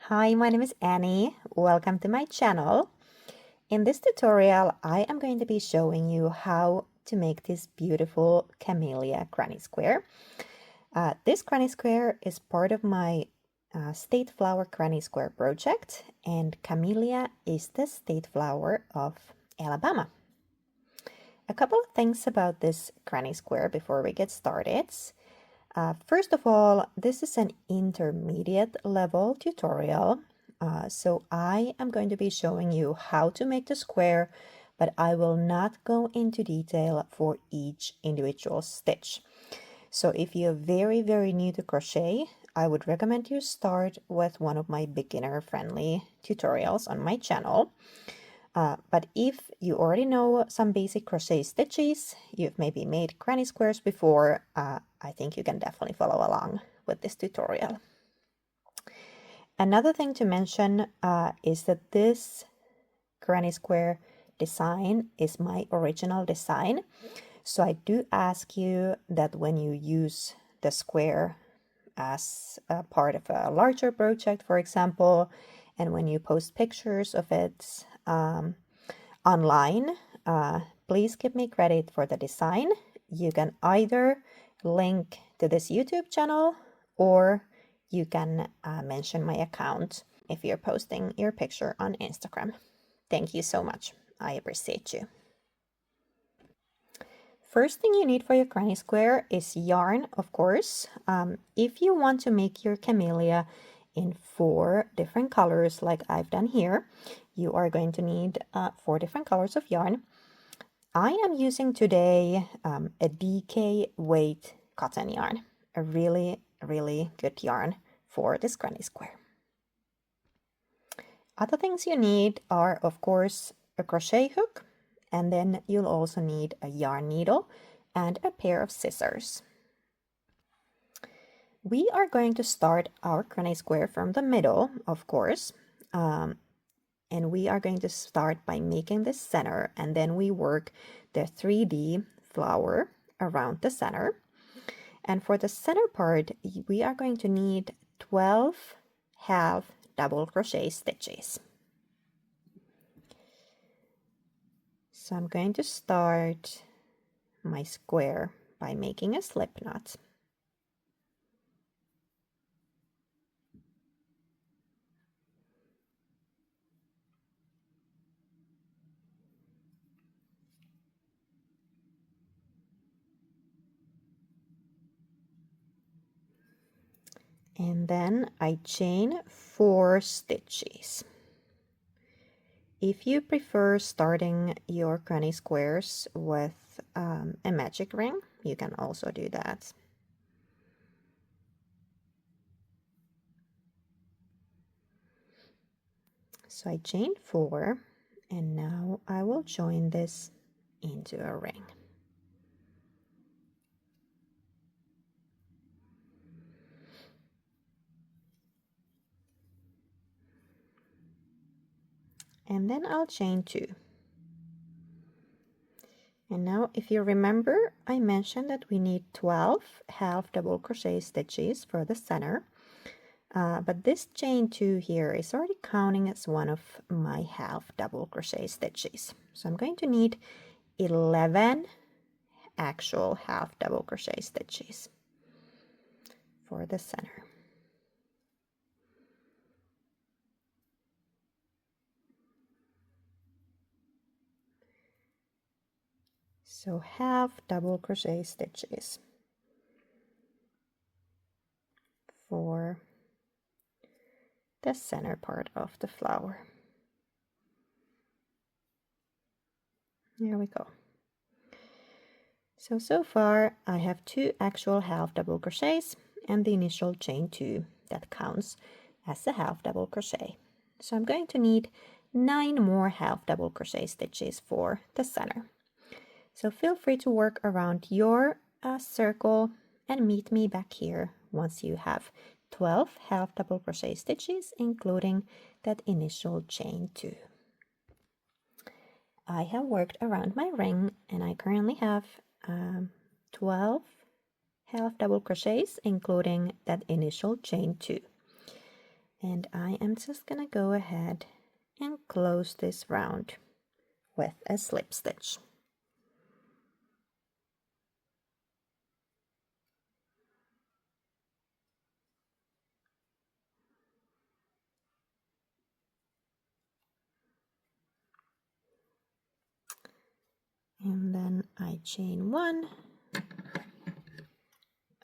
Hi, my name is Annie. Welcome to my channel. In this tutorial, I am going to be showing you how to make this beautiful Camellia granny square. This granny square is part of my state flower granny square project, and Camellia is the state flower of Alabama. A couple of things about this granny square before we get started. First of all, this is an intermediate level tutorial. So I am going to be showing you how to make the square, but I will not go into detail for each individual stitch. So if you're very new to crochet, I would recommend you start with one of my beginner-friendly tutorials on my channel. But if you already know some basic crochet stitches, you've maybe made granny squares before, I think you can definitely follow along with this tutorial. Another thing to mention is that this granny square design is my original design. So I do ask you that when you use the square as a part of a larger project, for example, and when you post pictures of it online, please give me credit for the design. You can either link to this YouTube channel or you can mention my account if you're posting your picture on Instagram. Thank you so much. I appreciate you. First thing you need for your granny square is yarn, of course. If you want to make your camellia in 4 different colors like I've done here, you are going to need 4 different colors of yarn. I am using today a DK weight cotton yarn, a really good yarn for this granny square. Other things you need are, of course, a crochet hook, and then you'll also need a yarn needle and a pair of scissors. We are going to start our granny square from the middle, of course, and we are going to start by making the center, and then we work the 3D flower around the center. And for the center part, we are going to need 12 half double crochet stitches. So I'm going to start my square by making a slip knot. And then I chain 4 stitches. If you prefer starting your granny squares with a magic ring, you can also do that. So I chained 4, and now I will join this into a ring. And then I'll chain 2. And now if you remember, I mentioned that we need 12 half double crochet stitches for the center. But this chain 2 here is already counting as one of my half double crochet stitches. So I'm going to need 11 actual half double crochet stitches for the center. So half double crochet stitches for the center part of the flower. There we go. So far I have 2 actual half double crochets and the initial chain 2 that counts as a half double crochet. So I'm going to need 9 more half double crochet stitches for the center. So feel free to work around your circle and meet me back here once you have 12 half double crochet stitches, including that initial chain 2. I have worked around my ring and I currently have 12 half double crochets, including that initial chain 2. And I am just gonna go ahead and close this round with a slip stitch. And then I chain one,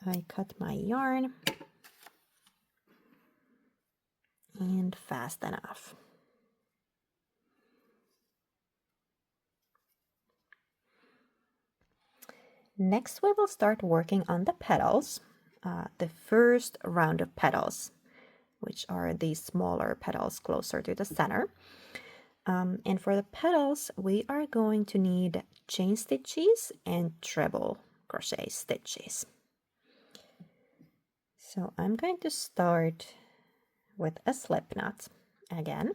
I cut my yarn and fasten off. Next we will start working on the petals, the first round of petals, which are these smaller petals closer to the center. And for the petals, we are going to need chain stitches and treble crochet stitches. So I'm going to start with a slip knot again.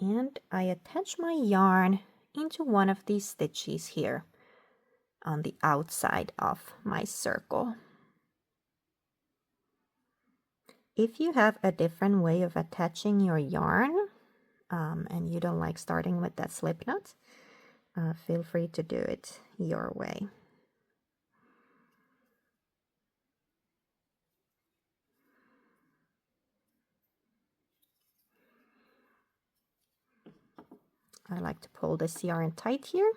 And I attach my yarn into one of these stitches here on the outside of my circle. If you have a different way of attaching your yarn and you don't like starting with that slip knot, feel free to do it your way. I like to pull this yarn tight here.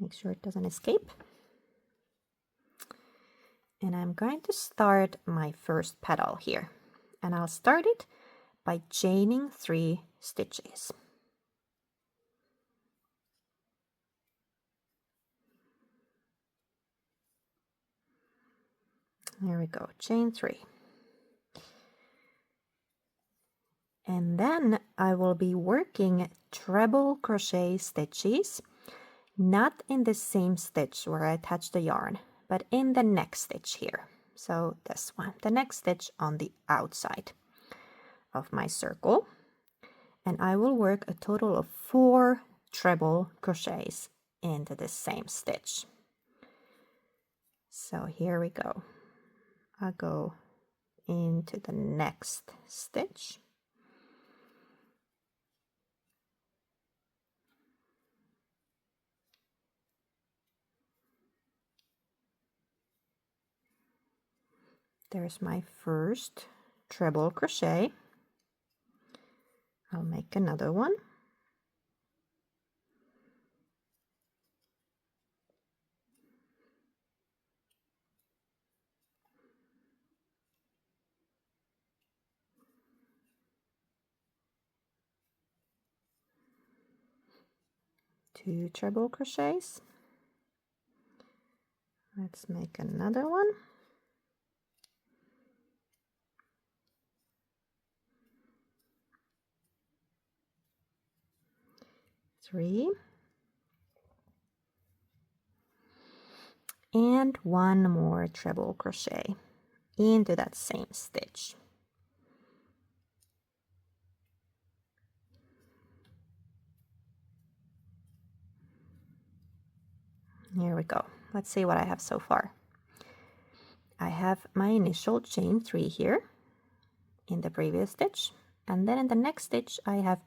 Make sure it doesn't escape. And I'm going to start my first petal here. And I'll start it by chaining 3 stitches. There we go, chain 3. And then I will be working treble crochet stitches, not in the same stitch where I attach the yarn, but in the next stitch here. So this one, the next stitch on the outside of my circle. And I will work a total of 4 treble crochets into the same stitch. So here we go. I'll go into the next stitch. There's my first treble crochet. I'll make another one. Two treble crochets. Let's make another one. 3 and 1 more treble crochet into that same stitch. Here we go. Let's see what I have so far. I have my initial chain 3 here in the previous stitch, and then in the next stitch I have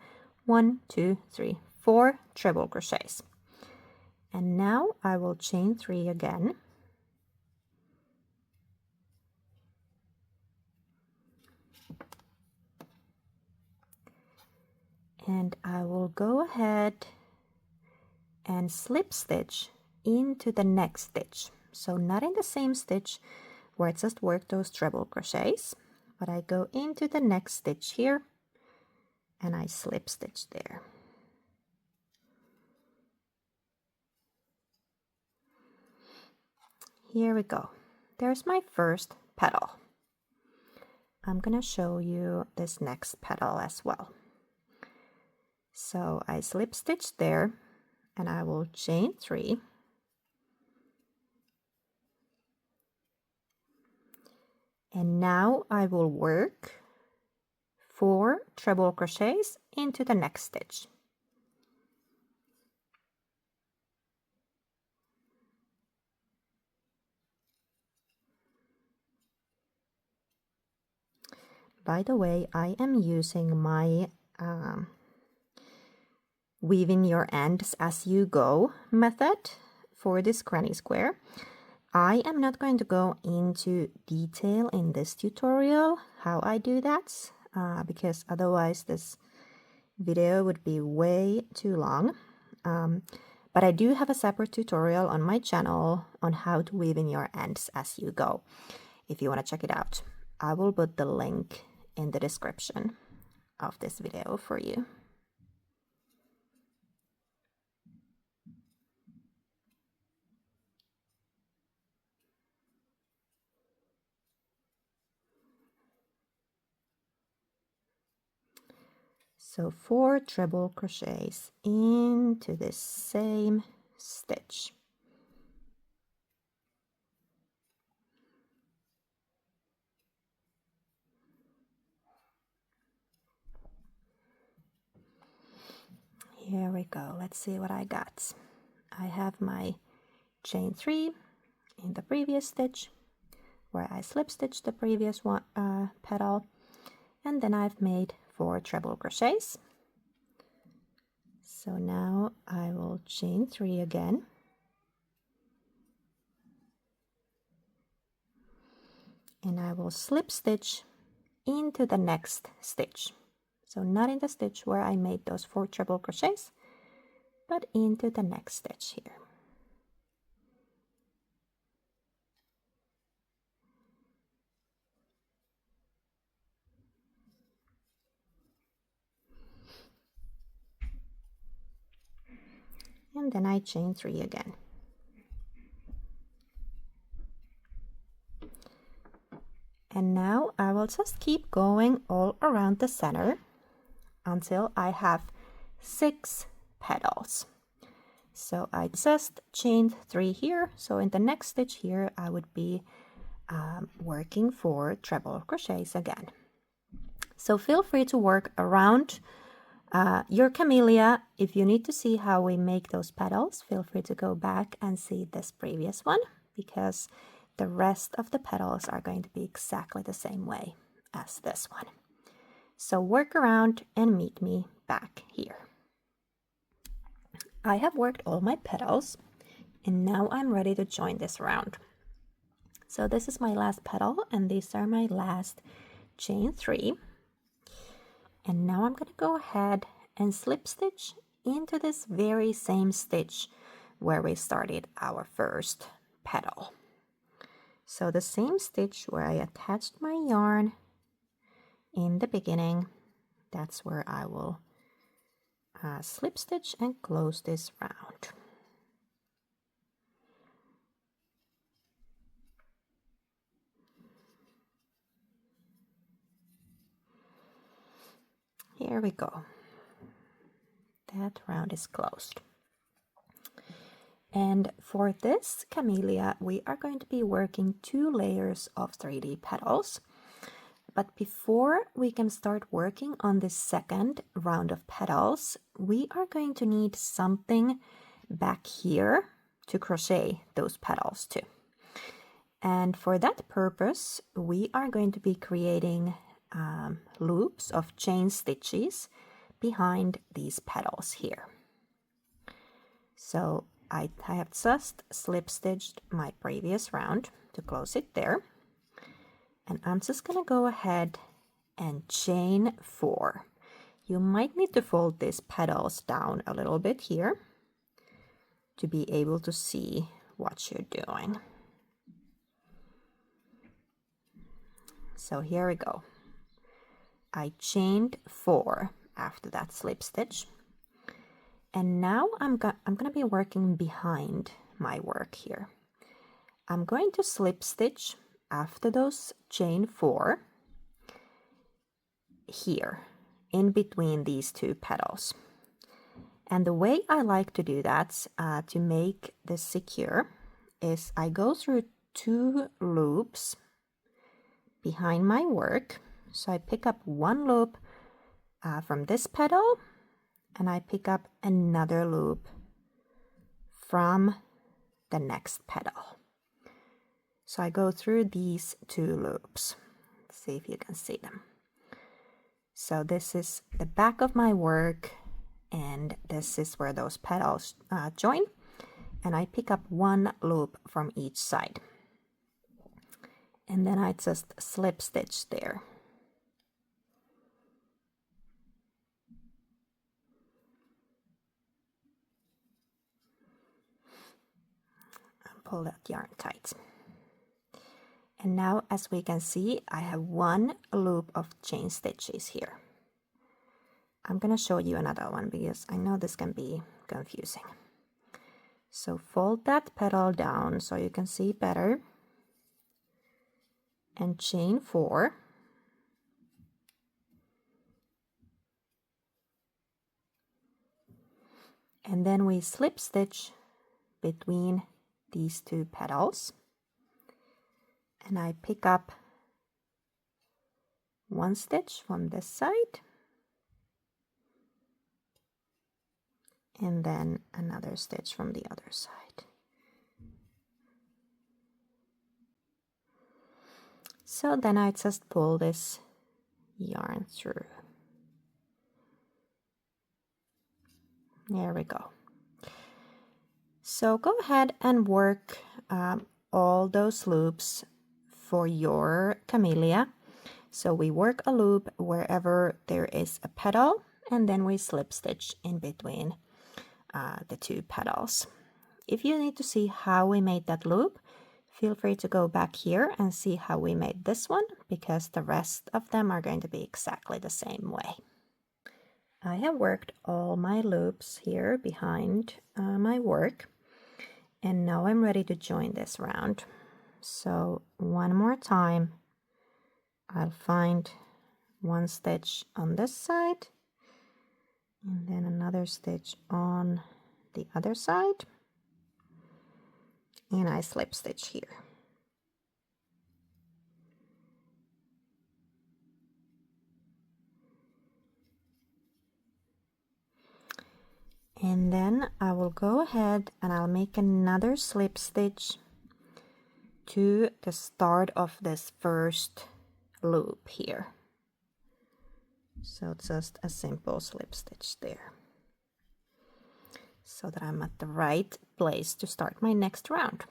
1, 2, 3, 4 treble crochets. And now I will chain 3 again. And I will go ahead and slip stitch into the next stitch. So not in the same stitch where I just worked those treble crochets, but I go into the next stitch here and I slip stitch there. Here we go. There's my first petal. I'm gonna show you this next petal as well. So I slip stitch there and I will chain 3. And now I will work 4 treble crochets into the next stitch. By the way, I am using my weaving your ends as you go method for this granny square. I am not going to go into detail in this tutorial how I do that because otherwise this video would be way too long. But I do have a separate tutorial on my channel on how to weave in your ends as you go. If you want to check it out, I will put the link in the description of this video for you. So 4 treble crochets into this same stitch. Here we go. Let's see what I got. I have my chain 3 in the previous stitch where I slip stitched the previous one petal, and then I've made 4 treble crochets. So now I will chain 3 again, and I will slip stitch into the next stitch. So not in the stitch where I made those 4 treble crochets, but into the next stitch here. And then I chain 3 again. And now I will just keep going all around the center until I have 6 petals. So I just chained 3 here. So in the next stitch here, I would be working 4 treble crochets again. So feel free to work around your camellia. If you need to see how we make those petals, feel free to go back and see this previous one, because the rest of the petals are going to be exactly the same way as this one. So work around and meet me back here. I have worked all my petals and now I'm ready to join this round. So this is my last petal and these are my last chain 3. And now I'm going to go ahead and slip stitch into this very same stitch where we started our first petal. So the same stitch where I attached my yarn in the beginning, that's where I will slip stitch and close this round. Here we go. That round is closed. And for this camellia, we are going to be working 2 layers of 3D petals. But before we can start working on this second round of petals, we are going to need something back here to crochet those petals to. And for that purpose, we are going to be creating loops of chain stitches behind these petals here. So I have just slip stitched my previous round to close it there. And I'm just going to go ahead and chain 4. You might need to fold these petals down a little bit here to be able to see what you're doing. So here we go. I chained 4 after that slip stitch. And now I'm going to be working behind my work here. I'm going to slip stitch after those chain 4 here in between these 2 petals. And the way I like to do that to make this secure is I go through 2 loops behind my work. So I pick up 1 loop from this petal, and I pick up another loop from the next petal. So I go through these 2 loops. Let's see if you can see them. So this is the back of my work, and this is where those petals join, and I pick up 1 loop from each side, and then I just slip stitch there. And pull that yarn tight. And now, as we can see, I have 1 loop of chain stitches here. I'm gonna show you another one because I know this can be confusing. So fold that petal down so you can see better, and chain 4. And then we slip stitch between these 2 petals, and I pick up 1 stitch from this side, and then another stitch from the other side. So then I just pull this yarn through. There we go. So go ahead and work all those loops for your camellia. So we work a loop wherever there is a petal, and then we slip stitch in between the 2 petals. If you need to see how we made that loop, feel free to go back here and see how we made this one, because the rest of them are going to be exactly the same way. I have worked all my loops here behind my work, and now I'm ready to join this round. So one more time, I'll find 1 stitch on this side, and then another stitch on the other side, and I slip stitch here. And then I will go ahead and I'll make another slip stitch to the start of this first loop here. So just a simple slip stitch there, so that I'm at the right place to start my next round.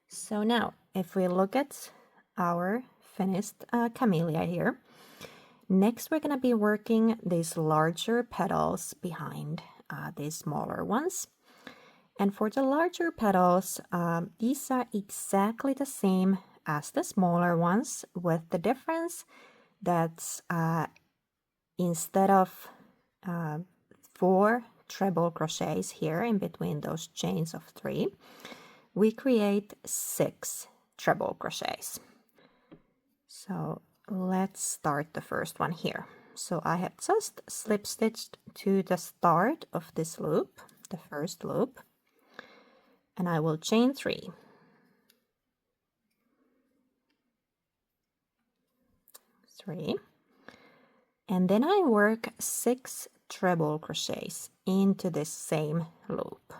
So now, if we look at our finished camellia here, next we're going to be working these larger petals behind these smaller ones. And for the larger petals, these are exactly the same as the smaller ones, with the difference that instead of 4 treble crochets here in between those chains of 3, we create 6 treble crochets. So let's start the first one here. So I have just slip stitched to the start of this loop, the first loop, and I will chain 3. 3, and then I work 6 treble crochets into this same loop.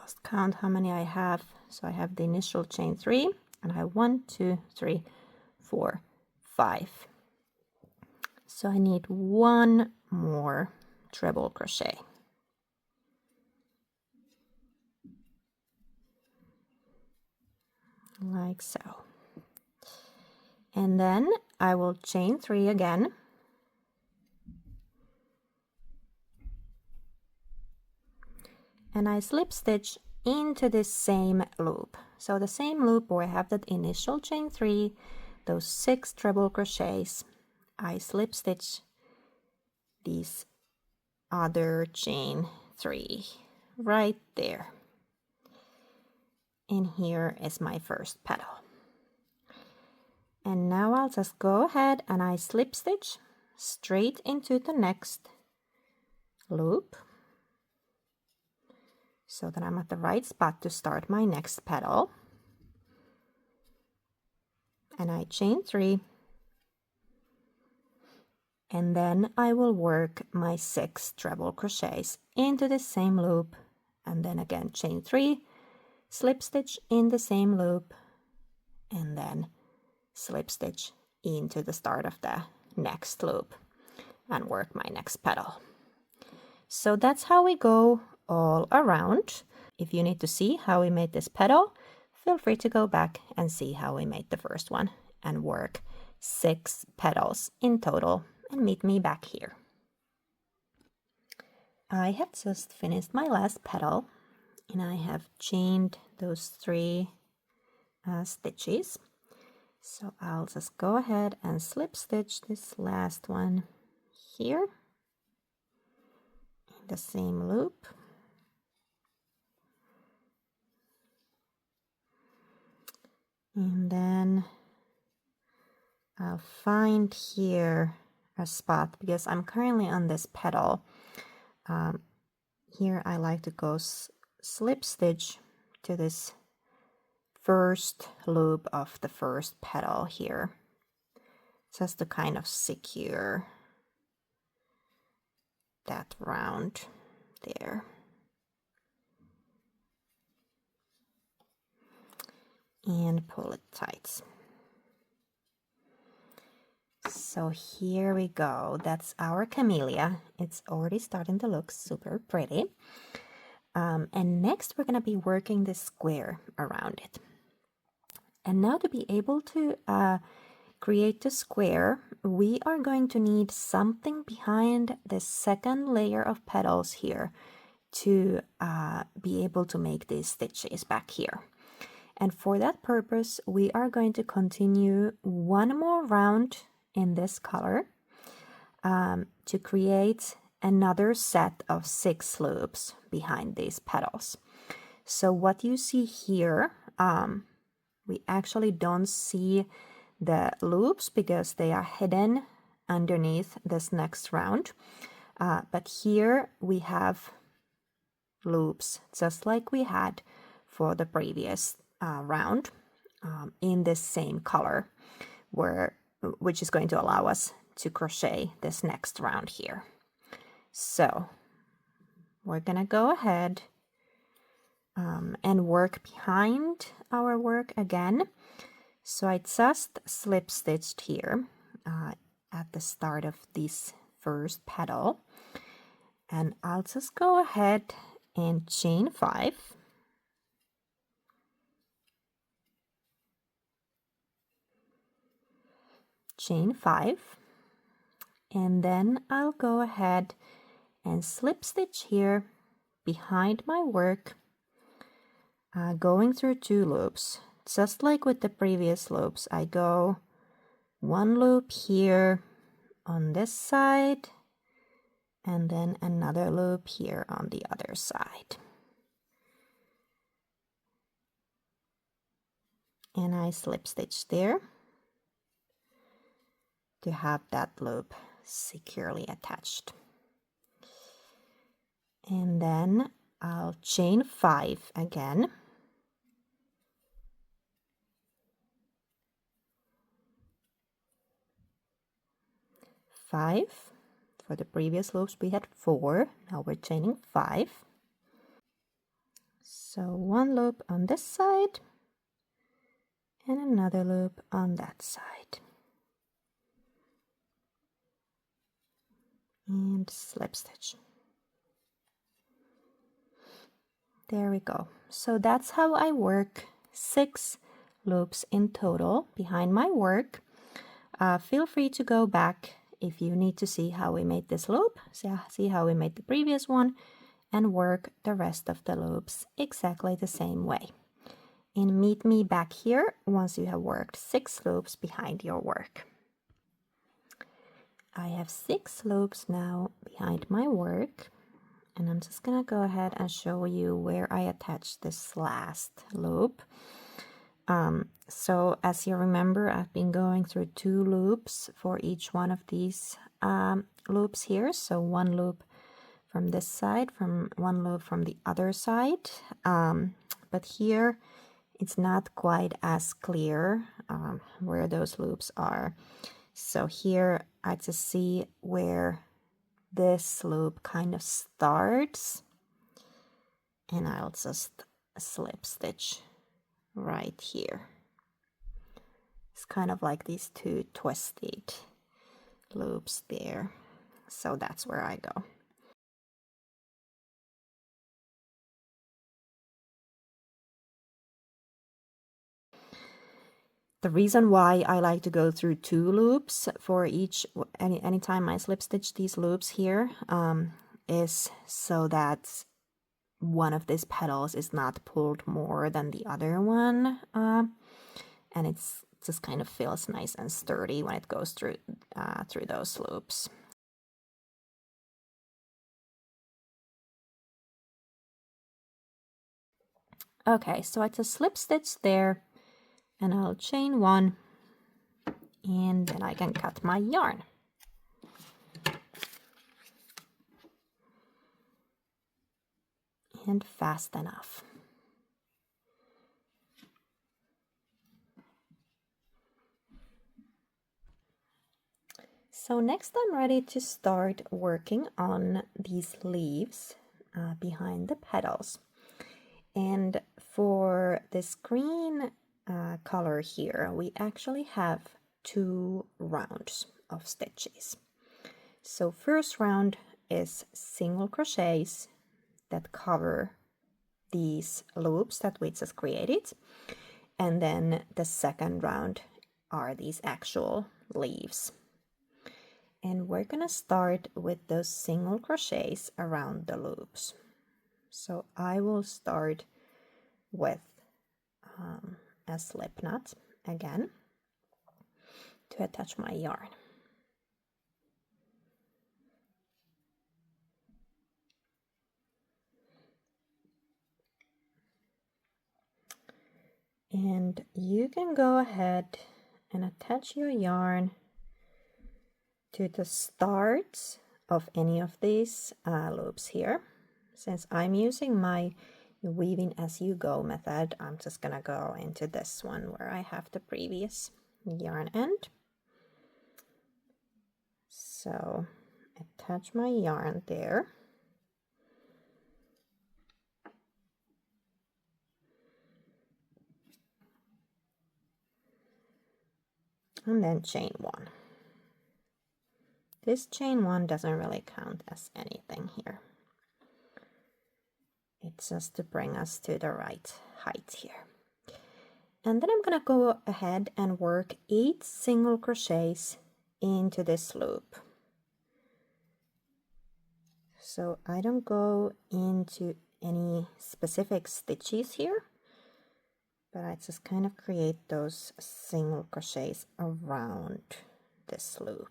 lost count how many I have. So I have the initial chain 3 and I have 1, 2, 3, 4, 5. So I need one more treble crochet. Like so. And then I will chain 3 again. And I slip stitch into this same loop. So the same loop where I have that initial chain 3, those 6 treble crochets, I slip stitch these other chain 3 right there. And here is my first petal. And now I'll just go ahead and I slip stitch straight into the next loop, so that I'm at the right spot to start my next petal. And I chain 3. And then I will work my 6 treble crochets into the same loop. And then again chain 3, slip stitch in the same loop, and then slip stitch into the start of the next loop and work my next petal. So that's how we go all around. If you need to see how we made this petal, feel free to go back and see how we made the first one and work 6 petals in total and meet me back here. I have just finished my last petal and I have chained those 3 stitches. So I'll just go ahead and slip stitch this last one here in the same loop. And then I'll find here a spot because I'm currently on this petal. Here I like to go slip stitch to this first loop of the first petal here, just to kind of secure that round there. And pull it tight. So here we go. That's our camellia. It's already starting to look super pretty. And next we're going to be working this square around it. And now to be able to create the square, we are going to need something behind the second layer of petals here to be able to make these stitches back here. And for that purpose, we are going to continue one more round in this color to create another set of 6 loops behind these petals. So what you see here, we actually don't see the loops because they are hidden underneath this next round. But here we have loops just like we had for the previous round in this same color, which is going to allow us to crochet this next round here. So we're gonna go ahead and work behind our work again. So I just slip stitched here at the start of this first petal, and I'll just go ahead and chain 5. Chain 5, and then I'll go ahead and slip stitch here behind my work, going through 2 loops. Just like with the previous loops, I go 1 loop here on this side and then another loop here on the other side. And I slip stitch there to have that loop securely attached. And then I'll chain 5 again. For the previous loops we had 4, now we're chaining 5. So one loop on this side and another loop on that side. And slip stitch. There we go. So that's how I work 6 loops in total behind my work. Feel free to go back if you need to see how we made this loop, see how we made the previous one, and work the rest of the loops exactly the same way. And meet me back here once you have worked 6 loops behind your work. I have 6 loops now behind my work, and I'm just gonna go ahead and show you where I attach this last loop. So as you remember, I've been going through 2 loops for each one of these loops here. So one loop from this side, from one loop from the other side. But here it's not quite as clear where those loops are. So here I just see where this loop kind of starts, and I'll just slip stitch right here. It's kind of like these 2 twisted loops there. So that's where I go. The reason why I like to go through 2 loops for each, anytime I slip stitch these loops here, is so that one of these petals is not pulled more than the other one, and it's just kind of feels nice and sturdy when it goes through those loops. Okay, so I just slip stitch there, and I'll chain 1, and then I can cut my yarn. And fast enough. So next I'm ready to start working on these leaves behind the petals. And for this green color here, we actually have 2 rounds of stitches. So first round is single crochets that cover these loops that we just created, and then the second round are these actual leaves. And we're gonna start with those single crochets around the loops. So I will start with a slip knot again to attach my yarn. And you can go ahead and attach your yarn to the start of any of these loops here. Since I'm using my weaving as you go method, I'm just gonna go into this one where I have the previous yarn end. So attach my yarn there. And then chain 1. This chain 1 doesn't really count as anything here. It's just to bring us to the right height here. And then I'm gonna go ahead and work 8 single crochets into this loop. So I don't go into any specific stitches here, but I just kind of create those single crochets around this loop.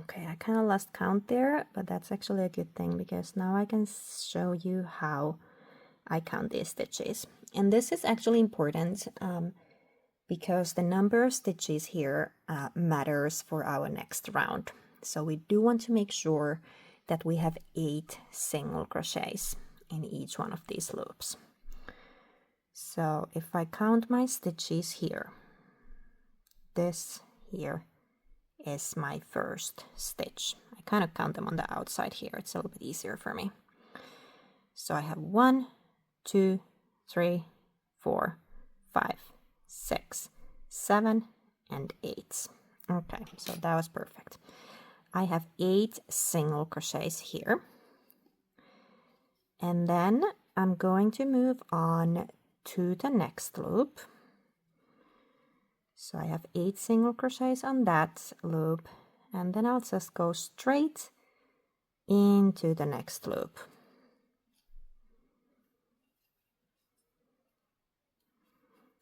Okay, I kind of lost count there, but that's actually a good thing because now I can show you how I count these stitches. And this is actually important because the number of stitches here matters for our next round. So we do want to make sure that we have 8 single crochets in each one of these loops. So if I count my stitches here, this here is my first stitch. I kind of count them on the outside here. It's a little bit easier for me. So I have 1, 2, 3, 4, 5, 6, 7, and 8. Okay, so that was perfect. I have 8 single crochets here. And then I'm going to move on to the next loop. So I have 8 single crochets on that loop, and then I'll just go straight into the next loop.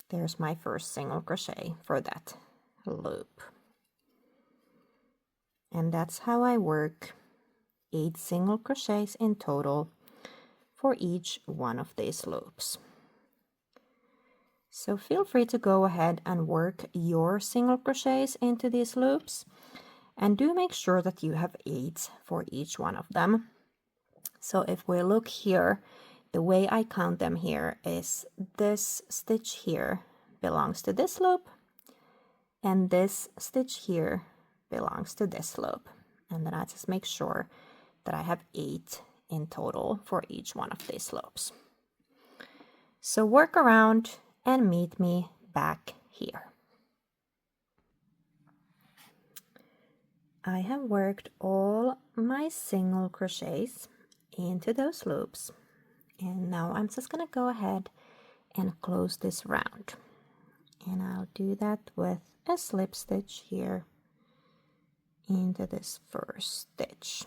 There's my first single crochet for that loop. And that's how I work 8 single crochets in total for each one of these loops. So feel free to go ahead and work your single crochets into these loops, and do make sure that you have 8 for each one of them. So if we look here, the way I count them here is this stitch here belongs to this loop, and this stitch here belongs to this loop. And then I just make sure that I have 8 in total for each one of these loops. So work around and meet me back here. I have worked all my single crochets into those loops, and now I'm just gonna go ahead and close this round, and I'll do that with a slip stitch here into this first stitch.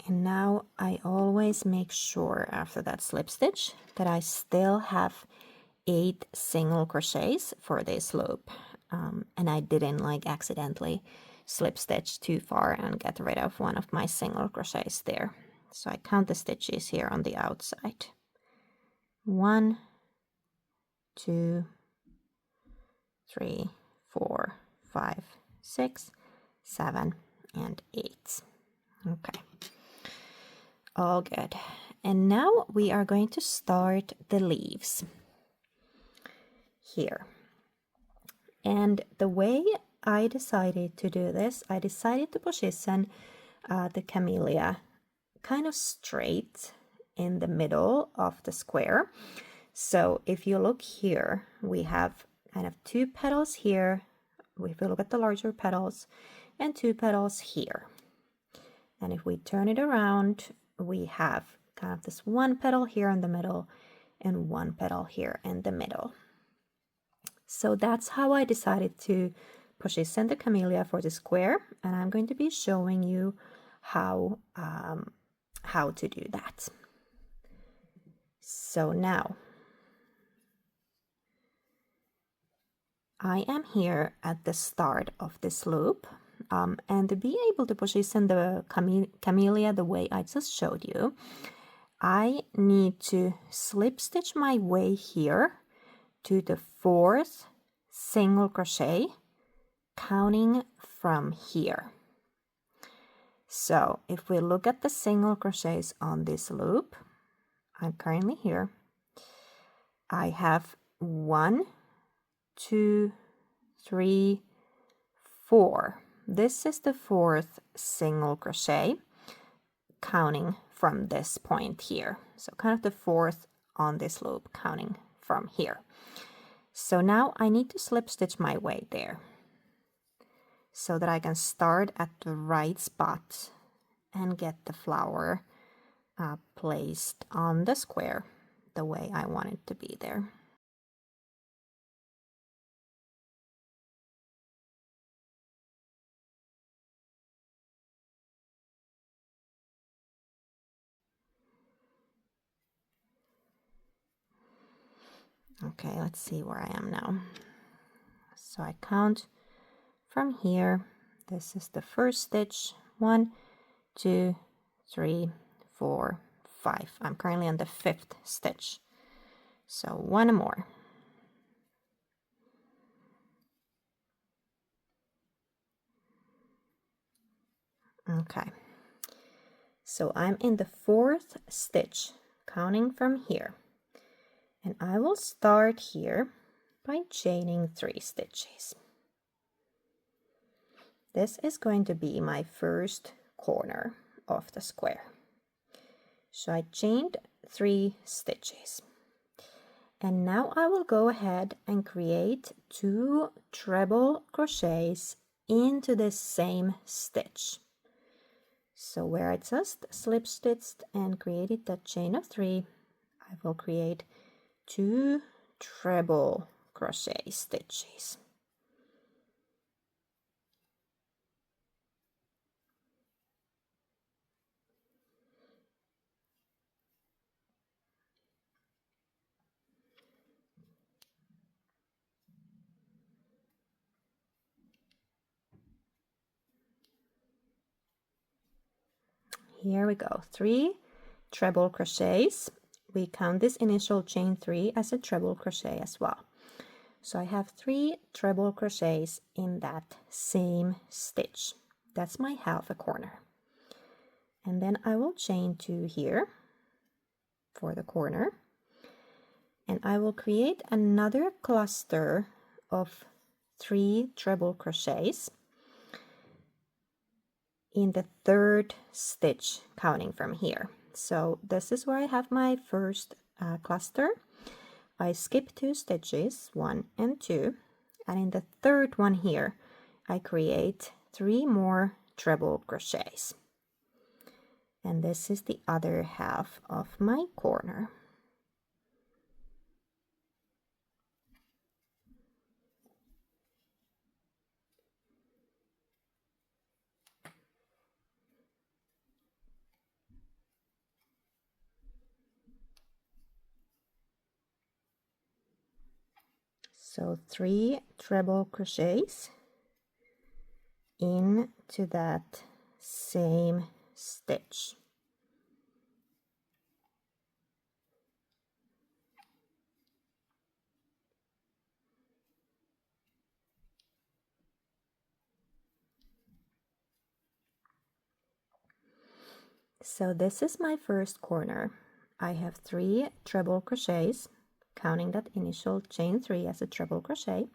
And now I always make sure after that slip stitch that I still have 8 single crochets for this loop, and I didn't like accidentally slip stitch too far and get rid of one of my single crochets there. So I count the stitches here on the outside. 1, 2, 3, 4, 5, 6, 7, and 8. Okay. All good. And now we are going to start the leaves here. And the way I decided to do this, I decided to position the camellia kind of straight in the middle of the square. So if you look here, we have kind of 2 petals here. If we look at the larger petals, and 2 petals here. And if we turn it around, we have kind of this 1 petal here in the middle and 1 petal here in the middle. So that's how I decided to position the camellia for the square, and I'm going to be showing you how to do that. So now I am here at the start of this loop. And to be able to position the camellia the way I just showed you, I need to slip stitch my way here to the 4th single crochet, counting from here. So if we look at the single crochets on this loop, I'm currently here. I have 1, 2, 3, 4. This is the 4th single crochet, counting from this point here. So kind of the 4th on this loop, counting from here. So now I need to slip stitch my way there so that I can start at the right spot and get the flower placed on the square the way I want it to be there. Okay, let's see where I am now. So I count from here. This is the first stitch. 1, 2, 3, 4, 5. I'm currently on the 5th stitch. So one more. Okay. So I'm in the 4th stitch, counting from here. And I will start here by chaining 3 stitches. This is going to be my first corner of the square. So I chained 3 stitches. And now I will go ahead and create 2 treble crochets into the same stitch. So where I just slip stitched and created that chain of 3, I will create 2 treble crochet stitches. Here we go, 3 treble crochets. We count this initial chain 3 as a treble crochet as well. So I have 3 treble crochets in that same stitch. That's my half a corner. And then I will chain 2 here for the corner. And I will create another cluster of 3 treble crochets in the 3rd stitch, counting from here. So this is where I have my first cluster. I skip 2 stitches, 1 and 2, and in the 3rd one here I create 3 more treble crochets. And this is the other half of my corner. So 3 treble crochets into that same stitch. So this is my first corner. I have 3 treble crochets, counting that initial chain 3 as a treble crochet.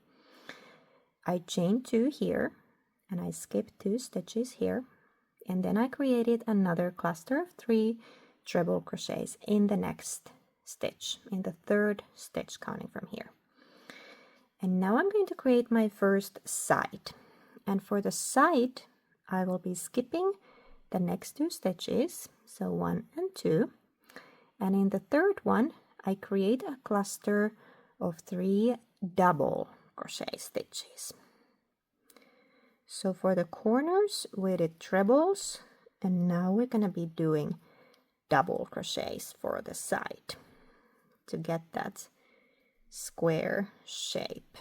I chain 2 here, and I skipped 2 stitches here, and then I created another cluster of 3 treble crochets in the next stitch, in the 3rd stitch, counting from here. And now I'm going to create my first side, and for the side I will be skipping the next 2 stitches, so 1 and 2, and in the 3rd one I create a cluster of 3 double crochet stitches. So for the corners we did trebles, and now we're going to be doing double crochets for the side to get that square shape.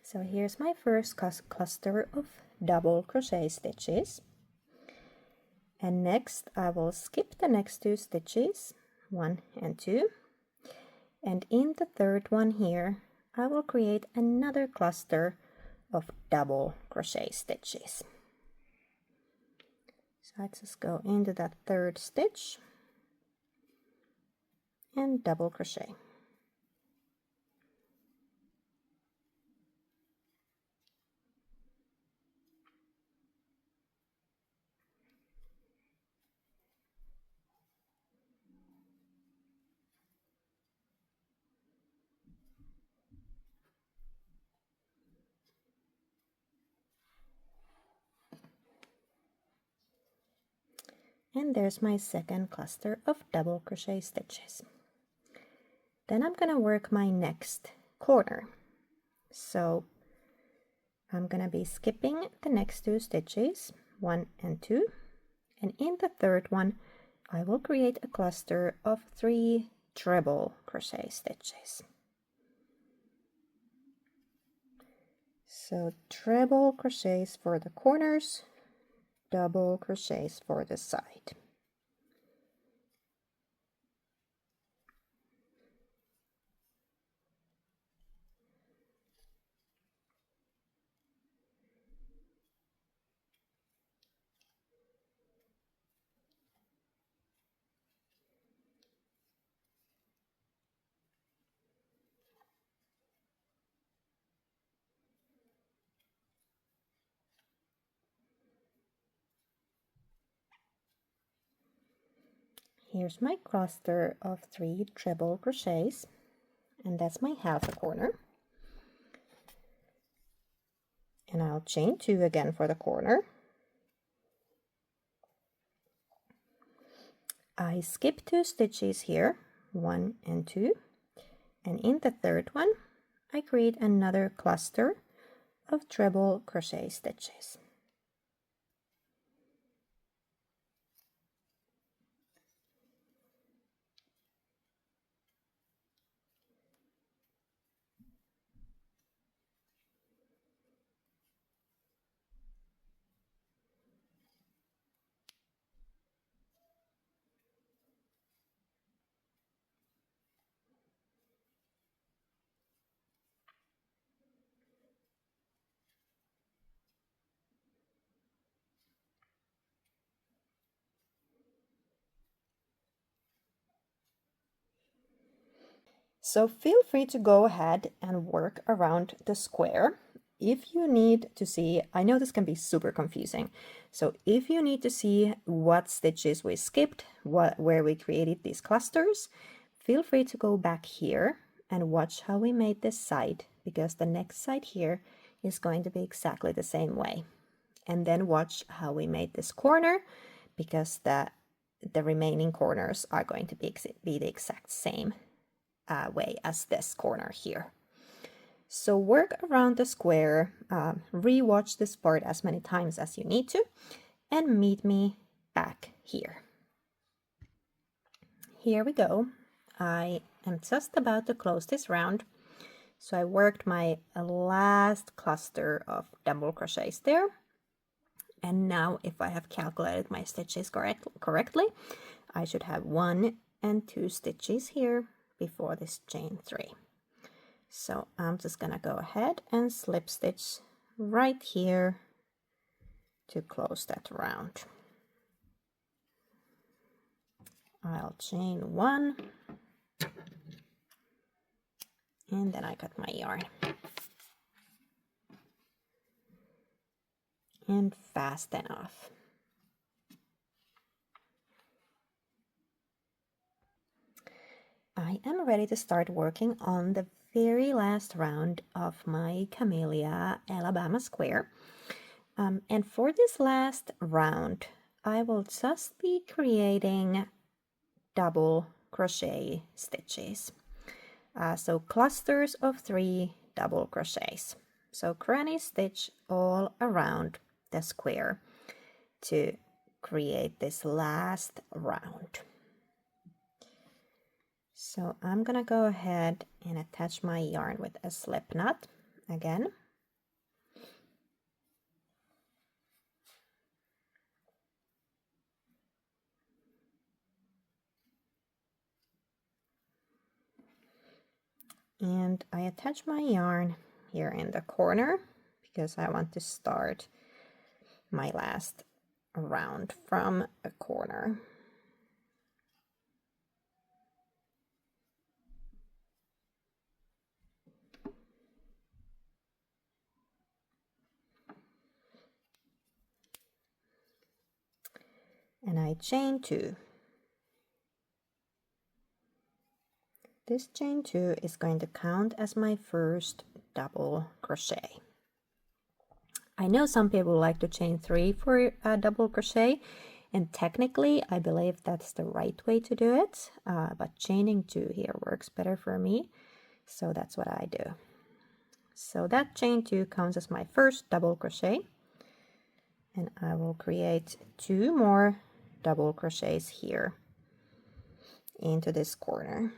So here's my first cluster of double crochet stitches, and next I will skip the next 2 stitches, 1 and 2, and in the 3rd one here I will create another cluster of double crochet stitches. So let's just go into that 3rd stitch and double crochet. And there's my second cluster of double crochet stitches. Then I'm going to work my next corner. So I'm going to be skipping the next 2 stitches, 1 and 2, and in the third one I will create a cluster of 3 treble crochet stitches. So treble crochets for the corners, double crochets for the side. Here's my cluster of 3 treble crochets, and that's my half a corner. And I'll chain 2 again for the corner. I skip 2 stitches here, 1 and 2, and in the third one I create another cluster of treble crochet stitches. So feel free to go ahead and work around the square. If you need to see, I know this can be super confusing. So if you need to see what stitches we skipped, where we created these clusters, feel free to go back here and watch how we made this side, because the next side here is going to be exactly the same way. And then watch how we made this corner, because the remaining corners are going to be the exact same way as this corner here. So work around the square, re-watch this part as many times as you need to, and meet me back here. Here we go. I am just about to close this round. So I worked my last cluster of double crochets there. And now if I have calculated my stitches correctly, I should have 1 and 2 stitches here before this chain 3. So I'm just gonna go ahead and slip stitch right here to close that round. I'll chain 1 and then I cut my yarn and fasten off. I am ready to start working on the very last round of my Camellia Alabama square. And for this last round, I will just be creating double crochet stitches. So clusters of 3 double crochets. So granny stitch all around the square to create this last round. So I'm gonna go ahead and attach my yarn with a slip knot again. And I attach my yarn here in the corner because I want to start my last round from a corner. And I chain 2. This chain 2 is going to count as my first double crochet. I know some people like to chain 3 for a double crochet, And technically, I believe that's the right way to do it, but chaining 2 here works better for me, so that's what I do. So that chain 2 counts as my first double crochet, and I will create 2 more double crochets here into this corner.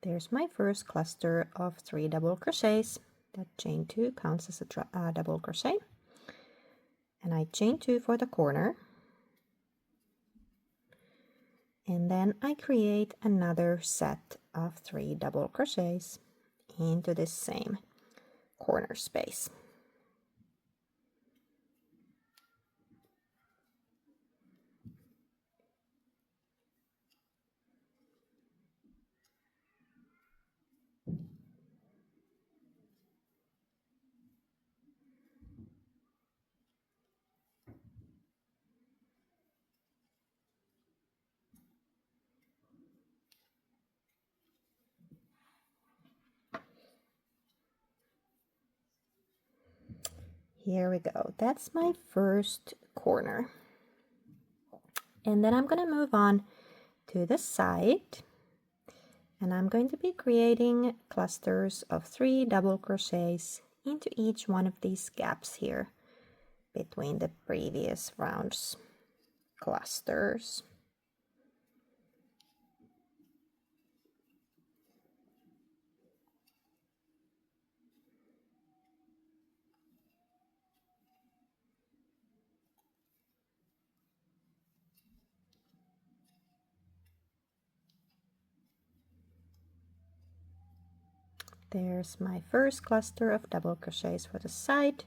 There's my first cluster of 3 double crochets. That chain 2 counts as a double crochet, and I chain 2 for the corner, and then I create another set of 3 double crochets into this same corner space. Here we go. That's my first corner. And then I'm going to move on to the side, and I'm going to be creating clusters of 3 double crochets into each one of these gaps here between the previous round's clusters. There's my first cluster of double crochets for the side,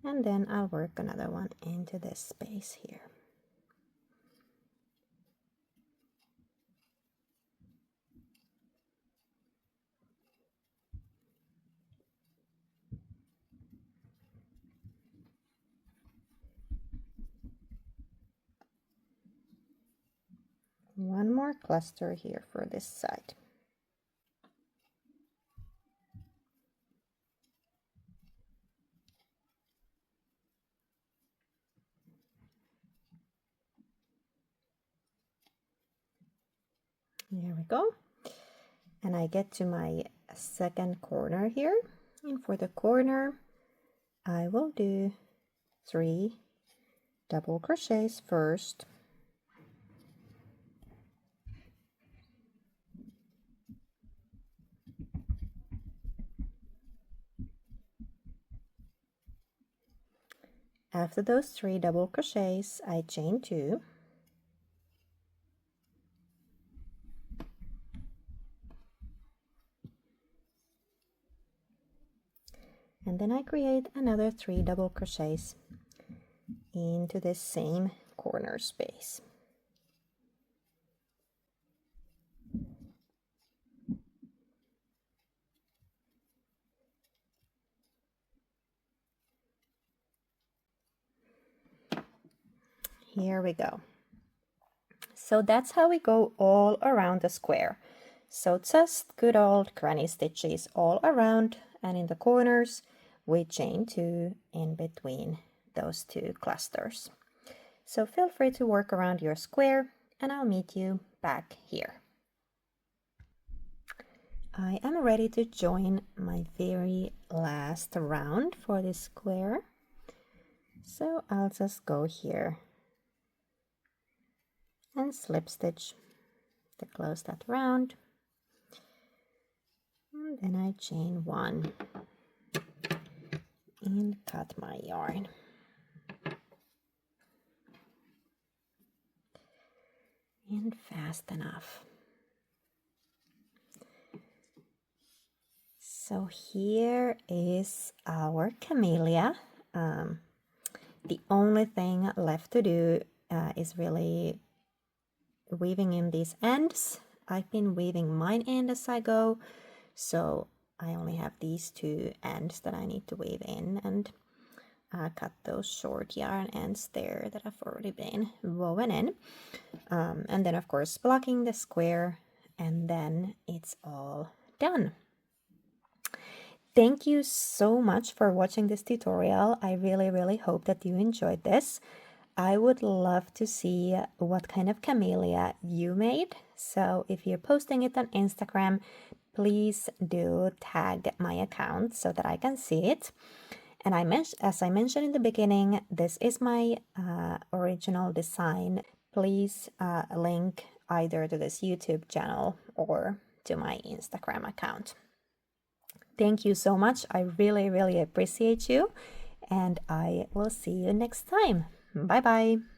and then I'll work another one into this space here. One more cluster here for this side. There we go. And I get to my second corner here. And for the corner, I will do 3 double crochets first. After those 3 double crochets, I chain 2. And then I create another 3 double crochets into this same corner space. Here we go. So that's how we go all around the square. So just good old granny stitches all around, and in the corners we chain 2 in between those 2 clusters. So feel free to work around your square, and I'll meet you back here. I am ready to join my very last round for this square. So I'll just go here and slip stitch to close that round, and then I chain 1 and cut my yarn. And fast enough. So here is our camellia. The only thing left to do is really weaving in these ends. I've been weaving mine end as I go, so I only have these 2 ends that I need to weave in, and cut those short yarn ends there that have already been woven in. And then of course blocking the square, and then it's all done. Thank you so much for watching this tutorial. I really hope that you enjoyed this. I would love to see what kind of camellia you made. So if you're posting it on Instagram, please do tag my account so that I can see it. And as I mentioned in the beginning, this is my original design. Please link either to this YouTube channel or to my Instagram account. Thank you so much. I really appreciate you, and I will see you next time. Bye bye.